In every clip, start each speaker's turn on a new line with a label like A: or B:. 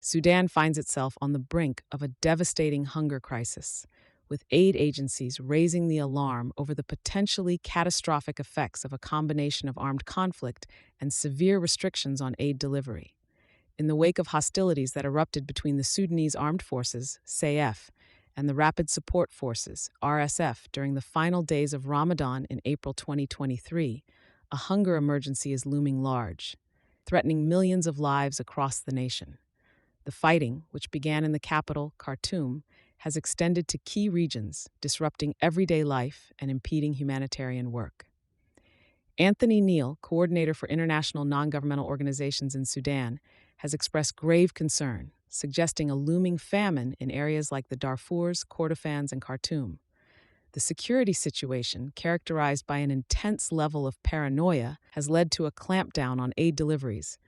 A: Sudan finds itself on the brink of a devastating hunger crisis, with aid agencies raising the alarm over the potentially catastrophic effects of a combination of armed conflict and severe restrictions on aid delivery. In the wake of hostilities that erupted between the Sudanese Armed Forces, SAF, and the Rapid Support Forces, RSF, during the final days of Ramadan in April 2023, a hunger emergency is looming large, threatening millions of lives across the nation. The fighting, which began in the capital, Khartoum, has extended to key regions, disrupting everyday life and impeding humanitarian work. Anthony Neal, coordinator for international non-governmental organizations in Sudan, has expressed grave concern, suggesting a looming famine in areas like the Darfurs, Kordofans, and Khartoum. The security situation, characterized by an intense level of paranoia, has led to a clampdown on aid deliveries,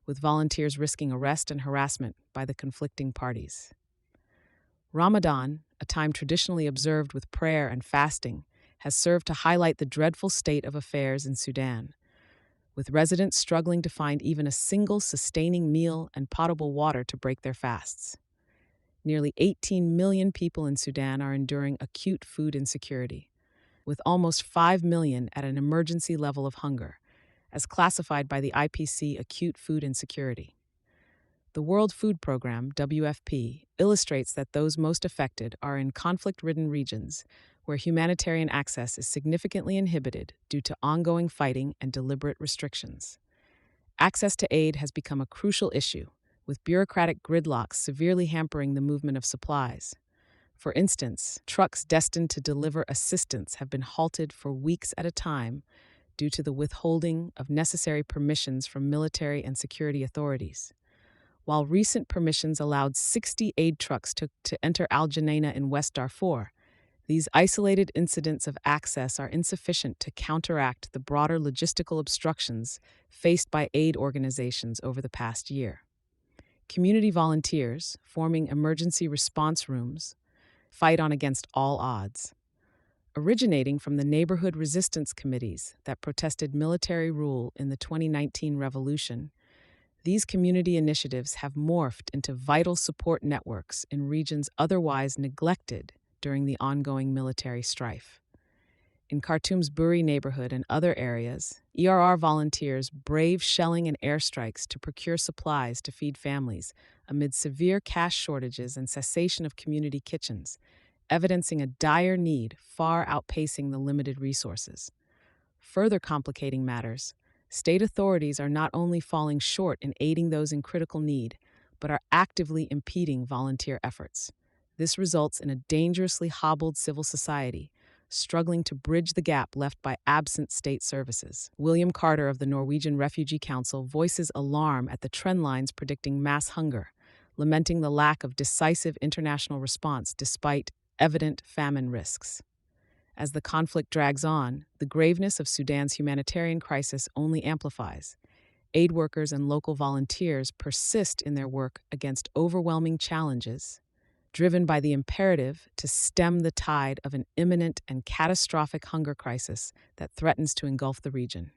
A: with volunteers risking arrest and harassment by the conflicting parties. Ramadan, a time traditionally observed with prayer and fasting, has served to highlight the dreadful state of affairs in Sudan, with residents struggling to find even a single sustaining meal and potable water to break their fasts. Nearly 18 million people in Sudan are enduring acute food insecurity, with almost 5 million at an emergency level of hunger, as classified by the IPC Acute Food Insecurity. The World Food Programme, WFP, illustrates that those most affected are in conflict-ridden regions where humanitarian access is significantly inhibited due to ongoing fighting and deliberate restrictions. Access to aid has become a crucial issue, with bureaucratic gridlocks severely hampering the movement of supplies. For instance, trucks destined to deliver assistance have been halted for weeks at a time due to the withholding of necessary permissions from military and security authorities. While recent permissions allowed 60 aid trucks to enter Al Janaina in West Darfur, these isolated incidents of access are insufficient to counteract the broader logistical obstructions faced by aid organizations over the past year. Community volunteers, forming emergency response rooms, fight on against all odds. Originating from the neighborhood resistance committees that protested military rule in the 2019 revolution, these community initiatives have morphed into vital support networks in regions otherwise neglected during the ongoing military strife. In Khartoum's Buri neighborhood and other areas, ERR volunteers brave shelling and airstrikes to procure supplies to feed families amid severe cash shortages and cessation of community kitchens, evidencing a dire need far outpacing the limited resources. Further complicating matters, state authorities are not only falling short in aiding those in critical need, but are actively impeding volunteer efforts. This results in a dangerously hobbled civil society, struggling to bridge the gap left by absent state services. William Carter of the Norwegian Refugee Council voices alarm at the trend lines predicting mass hunger, lamenting the lack of decisive international response despite evident famine risks. As the conflict drags on, the graveness of Sudan's humanitarian crisis only amplifies. Aid workers and local volunteers persist in their work against overwhelming challenges, driven by the imperative to stem the tide of an imminent and catastrophic hunger crisis that threatens to engulf the region.